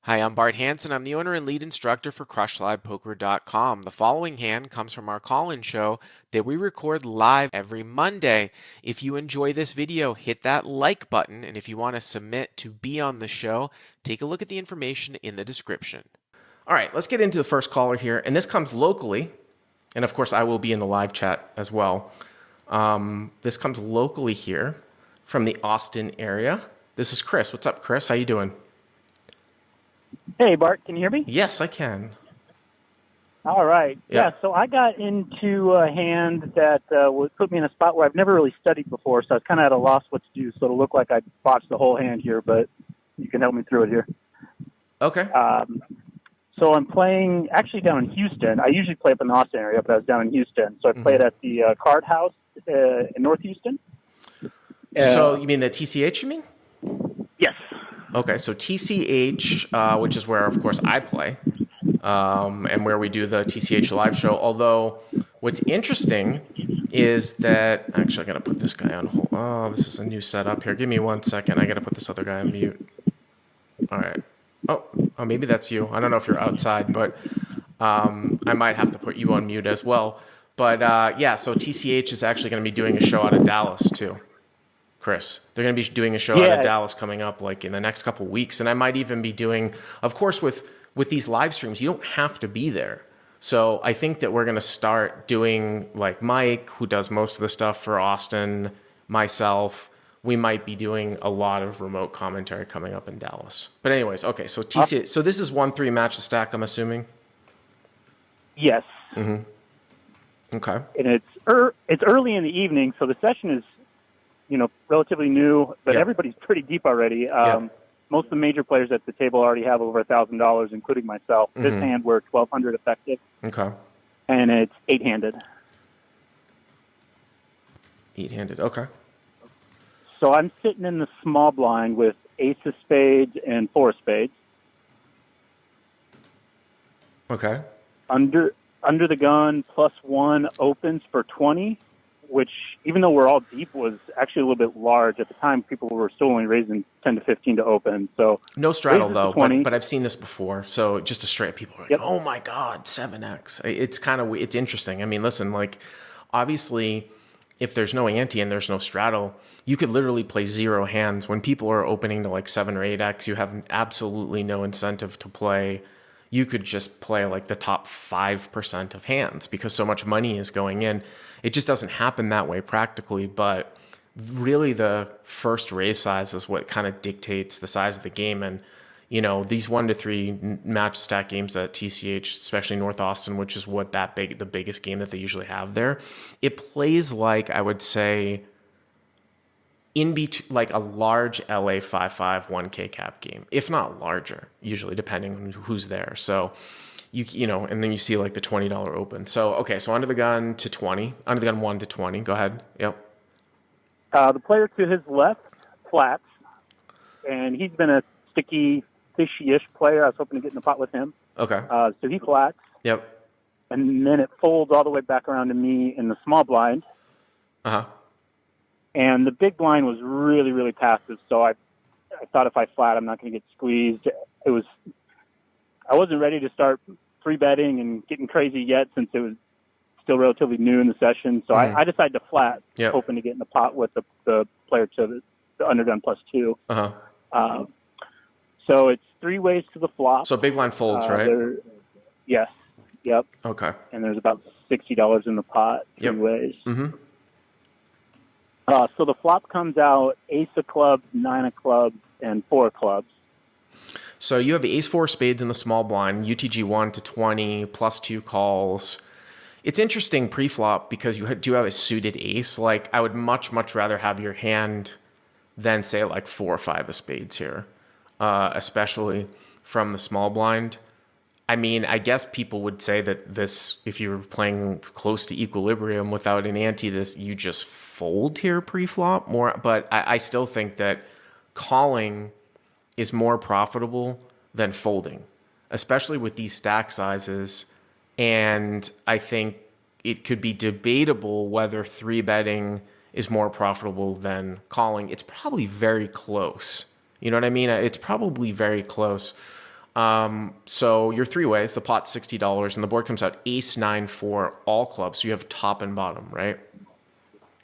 Hi, I'm Bart Hanson. I'm the owner and lead instructor for CrushLivePoker.com. The following hand comes from our call-in show that we record live every Monday. If you enjoy this video, hit that like button, and if you want to submit to be on the show, take a look at the information in the description. All right, let's get into the first caller here, and this comes locally, and of course I will be in the live chat as well. This comes locally here from the Austin area. This is Chris. What's up, Chris? How you doing? Hey, Bart, can you hear me? Yes, I can. All right. Yeah. Yeah, so I got into a hand that would put me in a spot where I've never really studied before, so I was kind of at a loss what to do. So it'll look like I botched the whole hand here, but you can help me through it here. Okay. So I'm playing actually down in Houston. I usually play up in the Austin area, but I was down in Houston. So I played at the Card House in North Houston. So you mean the TCH, you mean? Yes. Okay, so TCH, which is where, of course, I play, and where we do the TCH live show. Although, what's interesting is that... Actually, I got to put this guy on hold. Oh, this is a new setup here. Give me 1 second. I got to put this other guy on mute. All right. Oh, maybe that's you. I don't know if you're outside, but I might have to put you on mute as well. But, yeah, so TCH is actually going to be doing a show out of Dallas, too. Chris, they're going to be doing a show out of Dallas coming up like in the next couple of weeks. And I might even be doing, of course, with these live streams, you don't have to be there. So I think that we're going to start doing like Mike, who does most of the stuff for Austin, myself. We might be doing a lot of remote commentary coming up in Dallas. But anyways, okay, so TC, so this is 1-3 match to stack, I'm assuming? Yes. Mm-hmm. Okay. And it's early in the evening, so the session is, relatively new, but everybody's pretty deep already. Most of the major players at the table already have over $1,000, including myself. This hand, we're 1,200 effective. Okay. And it's 8-handed. 8-handed, okay. So I'm sitting in the small blind with ace of spades and 4 of spades. Okay. Under the gun, +1 opens for 20. Which, even though we're all deep, was actually a little bit large. At the time, people were still only raising 10 to 15 to open. So no straddle, though, but I've seen this before. So just a straight, people are like, oh, my God, 7X. It's interesting. I mean, listen, like, obviously, if there's no ante and there's no straddle, you could literally play 0 hands. When people are opening to like 7 or 8X, you have absolutely no incentive to play. You could just play like the top 5% of hands because so much money is going in. It just doesn't happen that way practically, but really the first raise size is what kind of dictates the size of the game. And, these 1-3 match stack games at TCH, especially North Austin, which is what the biggest game that they usually have there, it plays like, I would say, in between, like a large LA 5-5 1K cap game, if not larger, usually depending on who's there. So and then you see like the $20 open. So, okay. So under the gun to 20, under the gun 1 to 20. Go ahead. Yep. The player to his left flats, and he's been a sticky, fishy-ish player. I was hoping to get in the pot with him. Okay. So he flats. Yep. And then it folds all the way back around to me in the small blind. Uh-huh. And the big blind was really, really passive. So I thought if I flat, I'm not going to get squeezed. I wasn't ready to start free betting and getting crazy yet since it was still relatively new in the session. So I decided to flat, hoping to get in the pot with the player to the undergun +2. Uh-huh. So it's 3 ways to the flop. So big blind folds, right? Yes. Yep. Okay. And there's about $60 in the pot, 3 ways. Mm-hmm. So the flop comes out ace of clubs, 9 of clubs, and 4 of clubs. So you have ace 4 spades in the small blind, UTG 1 to 20, +2 calls. It's interesting pre-flop because you do have a suited ace. Like, I would much, much rather have your hand than, say, like 4 or 5 of spades here, especially from the small blind. I mean, I guess people would say that this, if you were playing close to equilibrium without an ante, you just fold here pre-flop more. But I still think that calling is more profitable than folding, especially with these stack sizes. And I think it could be debatable whether 3-betting is more profitable than calling. It's probably very close. You know what I mean? It's probably very close. So your three ways, the pot's $60 and the board comes out ace, 9, 4, all clubs. So you have top and bottom, right?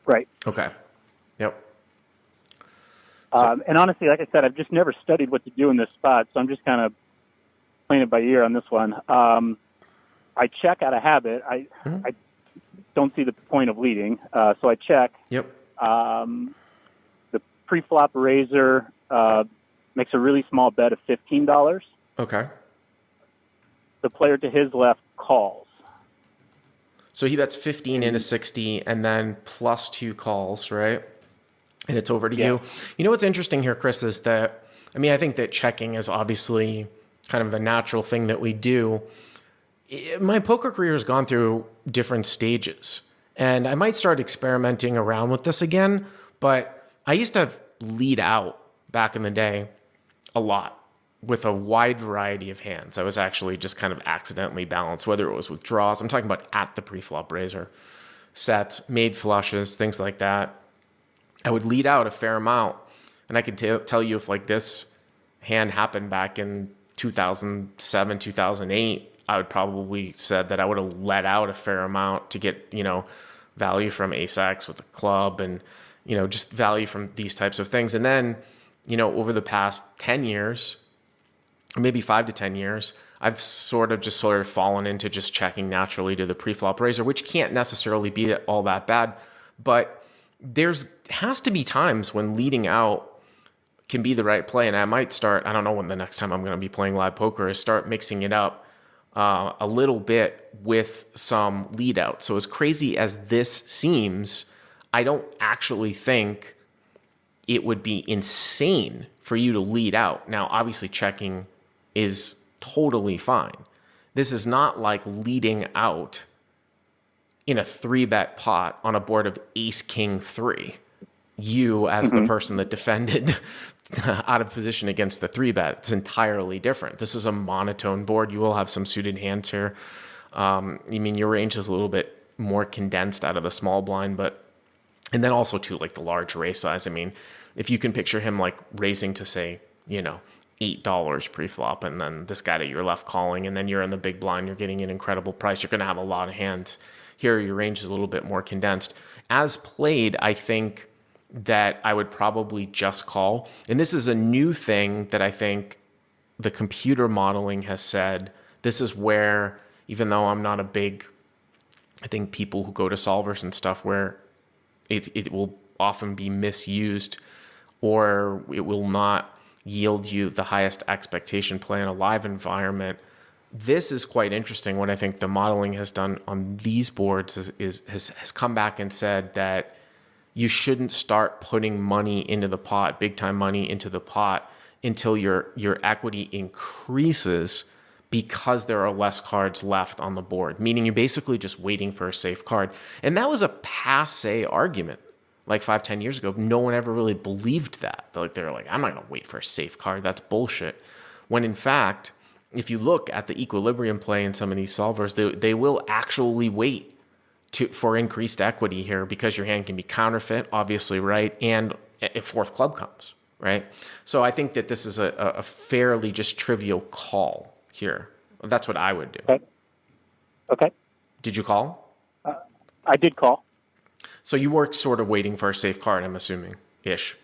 Right. Okay. Yep. And honestly, like I said, I've just never studied what to do in this spot, so I'm just kind of playing it by ear on this one. I check out of habit. I don't see the point of leading, so I check. Yep. The pre-flop raiser makes a really small bet of $15. Okay. The player to his left calls. So he bets 15 into 60 and then plus 2 calls, right? And it's over to you. You know what's interesting here, Chris, is that, I think that checking is obviously kind of the natural thing that we do. My poker career has gone through different stages, and I might start experimenting around with this again, but I used to lead out back in the day a lot with a wide variety of hands. I was actually just kind of accidentally balanced, whether it was with draws. I'm talking about at the pre-flop raiser, sets, made flushes, things like that. I would lead out a fair amount, and I can tell you if like this hand happened back in 2007, 2008, I would probably said that I would have let out a fair amount to get, value from ace X with the club and, just value from these types of things. And then, over the past 10 years, or maybe 5 to 10 years, I've sort of fallen into just checking naturally to the pre-flop raiser, which can't necessarily be all that bad, but has to be times when leading out can be the right play. And I might start, I don't know when the next time I'm going to be playing live poker is, start mixing it up a little bit with some lead out. So as crazy as this seems, I don't actually think it would be insane for you to lead out. Now, obviously checking is totally fine. This is not like leading out in a 3-bet pot on a board of ace, king, 3. You as the person that defended out of position against the 3-bet, it's entirely different. This is a monotone board. You will have some suited hands here. Your range is a little bit more condensed out of the small blind, and then also too, like the large raise size. If you can picture him like raising to say, $8 pre-flop, and then this guy to your left calling, and then you're in the big blind, you're getting an incredible price. You're going to have a lot of hands. Here, your range is a little bit more condensed. As played, I think that I would probably just call. And this is a new thing that I think the computer modeling has said. This is where, even though I'm not a big, I think people who go to solvers and stuff, where it will often be misused, or it will not yield you the highest expectation play in a live environment. This is quite interesting. What I think the modeling has done on these boards has come back and said that you shouldn't start putting money into the pot, big time money into the pot, until your equity increases, because there are less cards left on the board, meaning you're basically just waiting for a safe card. And that was a passe argument like 5-10 years ago. No one ever really believed that. They're like, I'm not going to wait for a safe card. That's bullshit. When in fact, if you look at the equilibrium play in some of these solvers, they will actually wait for increased equity here, because your hand can be counterfeit, obviously, right? And if fourth club comes, right? So I think that this is a fairly just trivial call here. That's what I would do. Okay. Did you call? I did call. So you were sort of waiting for a safe card, I'm assuming, ish.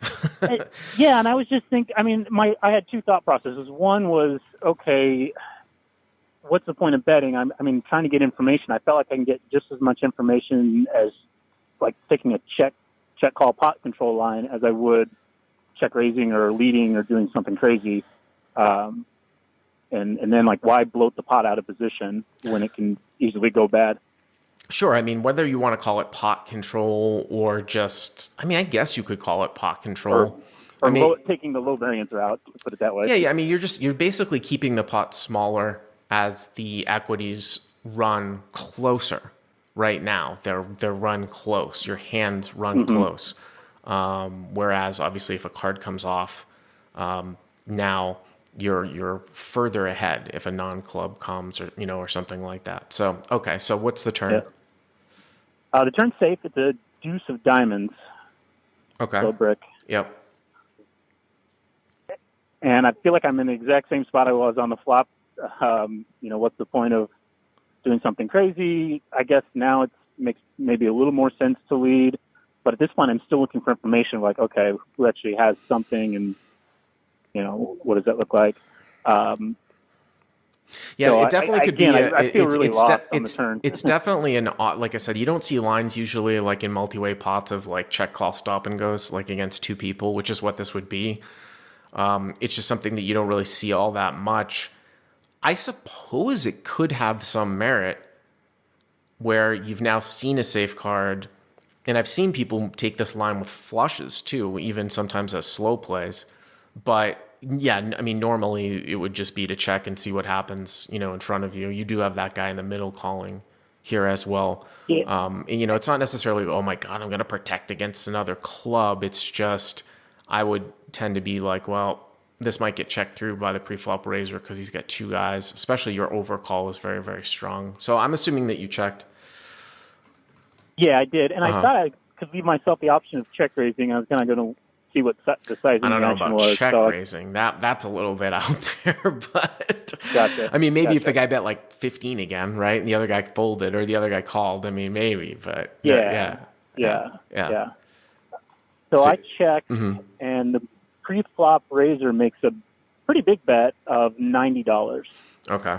Yeah, and I was just thinking, I had two thought processes. One was, okay, what's the point of betting? Trying to get information. I felt like I can get just as much information as like taking a check call pot control line as I would check raising or leading or doing something crazy. And then like, why bloat the pot out of position when it can easily go bad? Sure. Whether you want to call it pot control or just, I guess you could call it pot control. Or taking the low variance route, to put it that way. Yeah. You're basically keeping the pot smaller as the equities run closer. Right now, they're run close. Your hands run close. Whereas obviously, if a card comes off, now you're further ahead if a non-club comes, or something like that. So okay. So what's the turn? Yeah. The turn's safe. It's a deuce of diamonds. Okay. Low brick. Yep. And I feel like I'm in the exact same spot I was on the flop. What's the point of doing something crazy? I guess now it makes maybe a little more sense to lead. But at this point, I'm still looking for information like, okay, who actually has something and, what does that look like? It definitely could be. I feel really lost on the turn. It's definitely an odd, like I said, you don't see lines usually like in multi-way pots of like check, call, stop and goes like against two people, which is what this would be. It's just something that you don't really see all that much. I suppose it could have some merit where you've now seen a safeguard, and I've seen people take this line with flushes too, even sometimes as slow plays. But yeah, I mean, normally it would just be to check and see what happens, in front of you. You do have that guy in the middle calling here as well. Yeah. It's not necessarily, oh my God, I'm going to protect against another club. It's just, I would tend to be like, well, this might get checked through by the pre-flop raiser because he's got two guys, especially your overcall is very, very strong. So I'm assuming that you checked. Yeah, I did. And I thought I could leave myself the option of check raising. I was kind of going to see what the size I don't know about was. Check raising. That's a little bit out there, but gotcha. I mean, maybe if the guy bet like 15 again, right, and the other guy folded or the other guy called, I mean, maybe, but yeah. So I checked, and the pre-flop raiser makes a pretty big bet of $90. Okay.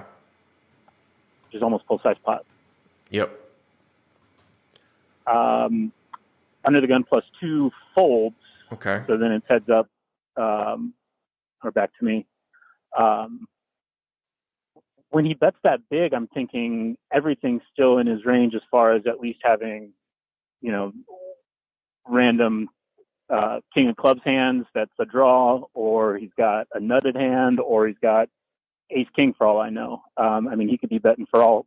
Which is almost full-size pot. Yep. Under the gun plus 2 folds. Okay. So then it's heads up, or back to me. When he bets that big, I'm thinking everything's still in his range as far as at least having, random king of clubs hands that's a draw, or he's got a nutted hand, or he's got ace king for all I know. He could be betting for all,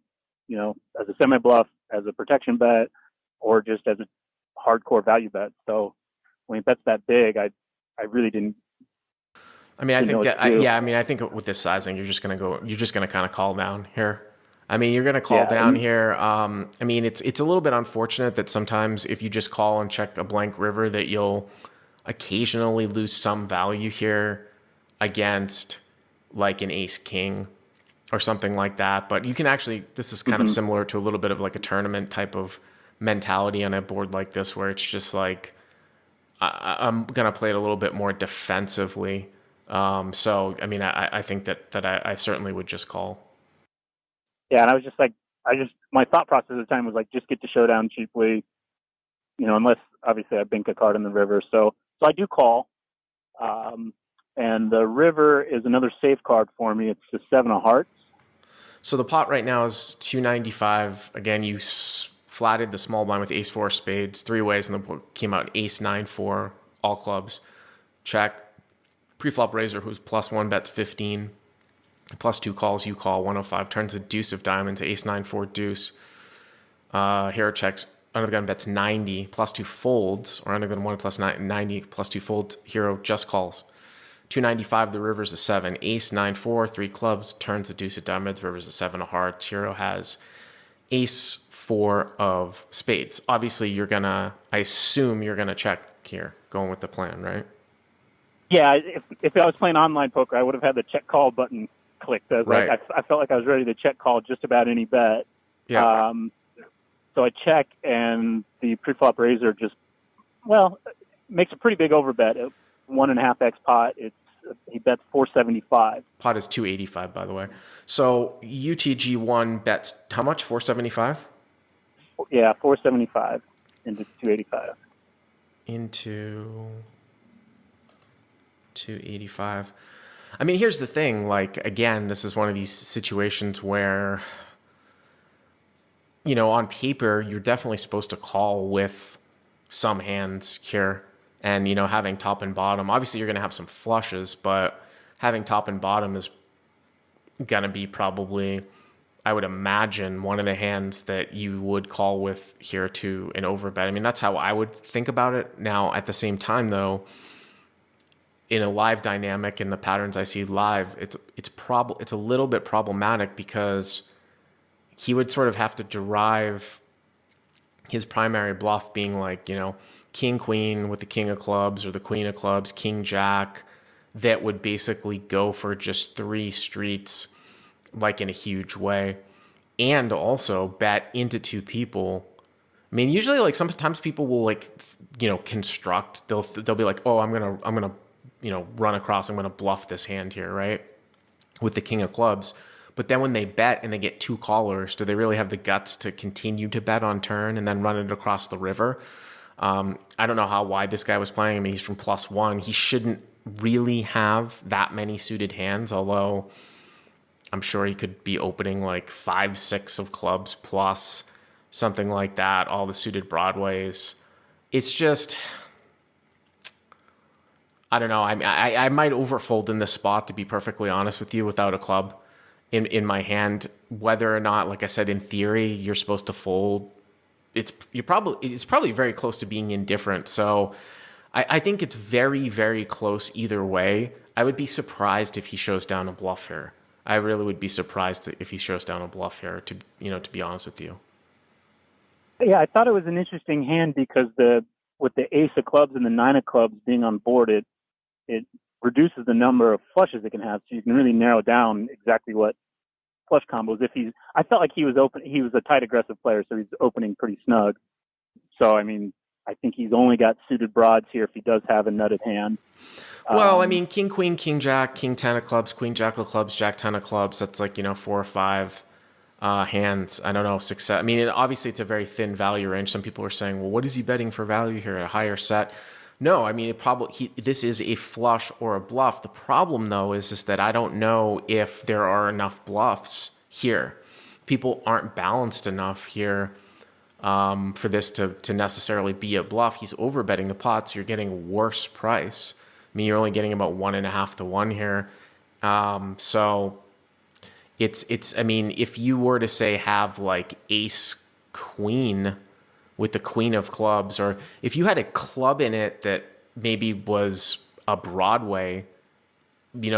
as a semi bluff, as a protection bet, or just as a hardcore value bet. So when he bets that big, I really didn't. I think with this sizing, you're just going to kind of call down here. I mean, you're going to call down here. It's a little bit unfortunate that sometimes if you just call and check a blank river, that you'll occasionally lose some value here against like an ace king or something like that. But you can actually, this is kind of similar to a little bit of like a tournament type of mentality on a board like this, where it's just like, I'm going to play it a little bit more defensively. I think that I certainly would just call. Yeah, and I was just like, my thought process at the time was like, just get the showdown cheaply, unless obviously I bink a card in the river. So I do call, and the river is another safe card for me. It's the 7 of hearts. So the pot right now is 295. Again, you flatted the small blind with ace 4 spades 3 ways, and then came out ace 9-4 all clubs. Check. Pre-flop raiser, who's +1 bets 15. +2 calls, you call 105, turns a deuce of diamonds, ace 9-4 deuce. Hero checks, under the gun bets 90, +2 folds, or under the gun 1 plus 90, +2 folds, hero just calls. 295, the river's a 7, ace 9-4, 3 clubs, turns the deuce of diamonds, river's a 7 of hearts, hero has ace 4 of spades. Obviously, I assume you're gonna check here, going with the plan, right? Yeah, if I was playing online poker, I would have had the check call button clicked. Right. I felt like I was ready to check call just about any bet. Yeah. So I check, and the pre-flop raiser just, makes a pretty big overbet at 1.5x pot. He bets 475. Pot is 285, by the way. So UTG1 bets how much? 475? Yeah, 475 into 285. Into 285. I mean, here's the thing. Like, again, this is one of these situations where, on paper, you're definitely supposed to call with some hands here. And, having top and bottom. Obviously, you're going to have some flushes, but having top and bottom is going to be probably, I would imagine, one of the hands that you would call with here to an overbet. I mean, that's how I would think about it. Now, at the same time, though, in a live dynamic and the patterns I see live, it's a little bit problematic because he would sort of have to derive his primary bluff being like, king, queen with the king of clubs or the queen of clubs, king, jack, that would basically go for just 3 streets, like in a huge way, and also bet into 2 people. I mean, usually like sometimes people will like, construct, they'll be like, oh, I'm going to, run across, I'm going to bluff this hand here, right? With the king of clubs. But then when they bet and they get 2 callers, do they really have the guts to continue to bet on turn and then run it across the river? I don't know how wide this guy was playing. I mean, he's from +1. He shouldn't really have that many suited hands, although I'm sure he could be opening like 5, 6 of clubs plus, something like that, all the suited broadways. It's just, I don't know. I might overfold in this spot, to be perfectly honest with you, without a club in my hand. Whether or not, like I said, in theory, you're supposed to fold, it's probably very close to being indifferent. So I think it's very, very close either way. I would be surprised if he shows down a bluff here. I really would be surprised if he shows down a bluff here, to be honest with you. Yeah, I thought it was an interesting hand because with the ace of clubs and the 9 of clubs being on board, it reduces the number of flushes it can have, so you can really narrow down exactly what flush combos. I felt like he was a tight aggressive player, so he's opening pretty snug. So I mean, I think he's only got suited broads here if he does have a nutted hand. Well, I mean, king, queen, king, jack, king 10 of clubs, queen, jack of clubs, jack 10 of clubs. That's like 4 or 5 hands. I don't know, success. I mean, obviously it's a very thin value range. Some people are saying, well, what is he betting for value here at a higher set? No, I mean, this is a flush or a bluff. The problem, though, is that I don't know if there are enough bluffs here. People aren't balanced enough here for this to necessarily be a bluff. He's overbetting the pot, so you're getting a worse price. I mean, you're only getting about 1.5 to 1 here. So it's. I mean, if you were to say have like ace queen with the queen of clubs, or if you had a club in it that maybe was a Broadway, that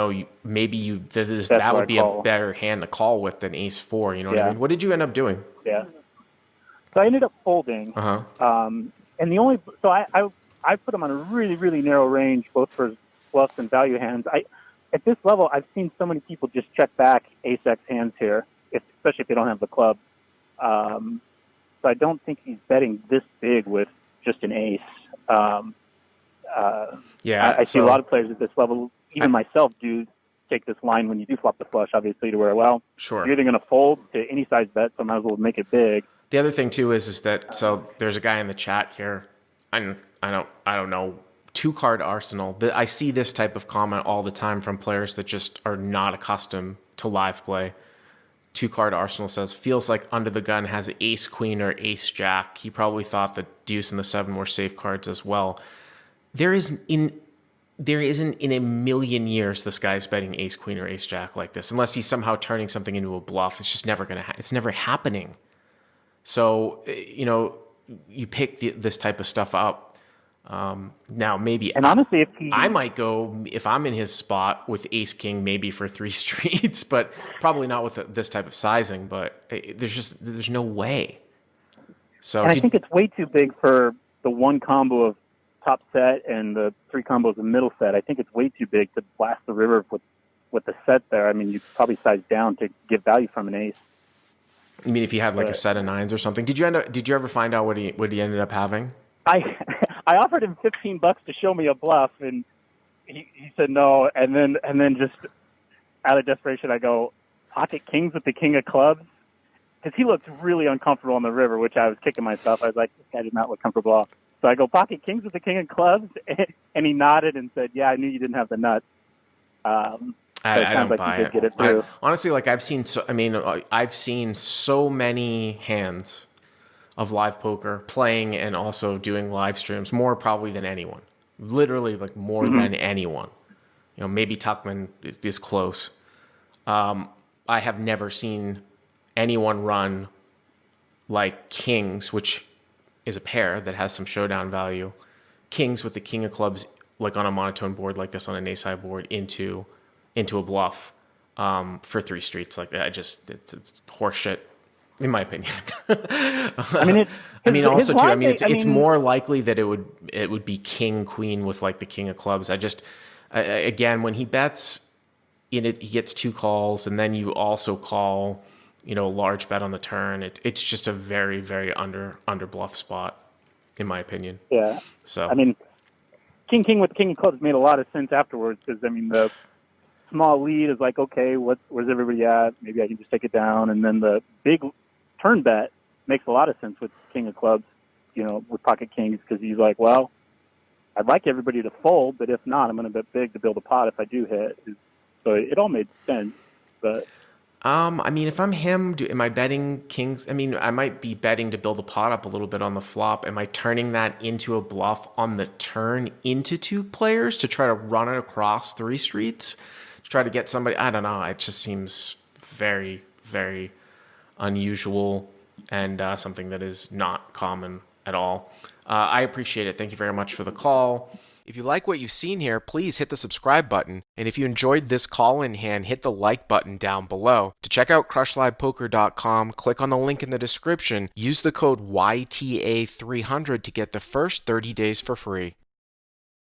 would be a better hand to call with than ace 4. You know what I mean? What did you end up doing? Yeah. So I ended up folding. And I put him on a really, really narrow range, both for bluffs and value hands. At this level, I've seen so many people just check back ace-x hands here, especially if they don't have the club. So I don't think he's betting this big with just an ace. I see a lot of players at this level, even myself, do take this line when you do flop the flush, obviously, to where, sure, you're either going to fold to any size bet, so I might as well make it big. The other thing too is that, so there's a guy in the chat here. I don't know, 2-card arsenal. I see this type of comment all the time from players that just are not accustomed to live play. 2-card arsenal says, feels like under the gun has ace queen or ace jack. He probably thought the deuce and the 7 were safe cards as well. There isn't in a million years this guy's betting ace queen or ace jack like this, unless he's somehow turning something into a bluff. It's just never it's never happening. So you pick this type of stuff up. Now maybe, and honestly, I might go, if I'm in his spot, with ace king maybe for 3 streets, but probably not with this type of sizing. But there's no way. So I think it's way too big for the 1 combo of top set and the 3 combos of middle set. I think it's way too big to blast the river with the set there. I mean, you probably size down to give value from an ace. You mean if you had like a set of 9s or something? Did you ever find out what he ended up having? I offered him $15 to show me a bluff, and he said no. And then just out of desperation, I go, pocket kings with the king of clubs, because he looked really uncomfortable on the river, which I was kicking myself. I was like, this guy did not look comfortable. So I go, pocket kings with the king of clubs, and he nodded and said, yeah, I knew you didn't have the nuts. I don't buy it. Honestly, like I've seen so many hands of live poker playing and also doing live streams, more probably than anyone. Literally, like more than anyone. Maybe Tuckman is close. I have never seen anyone run like kings, which is a pair that has some showdown value. Kings with the king of clubs, like on a monotone board like this, on an ace high board, into a bluff for 3 streets like that. It's horseshit, in my opinion. It's more likely that it would be king queen with like the king of clubs. Again, when he bets in it, he gets 2 calls, and then you also call, a large bet on the turn. It's just a very, very under bluff spot, in my opinion. Yeah. So I mean, King with King of Clubs made a lot of sense afterwards because, I mean, the small lead is like, okay, where's everybody at? Maybe I can just take it down. And then the big turn bet makes a lot of sense with King of Clubs, with pocket kings, because he's like, well, I'd like everybody to fold, but if not, I'm going to bet big to build a pot if I do hit. So it all made sense. But I mean, if I'm him, am I betting kings? I mean, I might be betting to build a pot up a little bit on the flop. Am I turning that into a bluff on the turn into 2 players to try to run it across 3 streets? To try to get somebody? I don't know. It just seems very, very unusual and something that is not common at all. I appreciate it. Thank you very much for the call. If you like what you've seen here, please hit the subscribe button. And if you enjoyed this call-in hand, hit the like button down below. To check out crushlivepoker.com, click on the link in the description. Use the code YTA300 to get the first 30 days for free.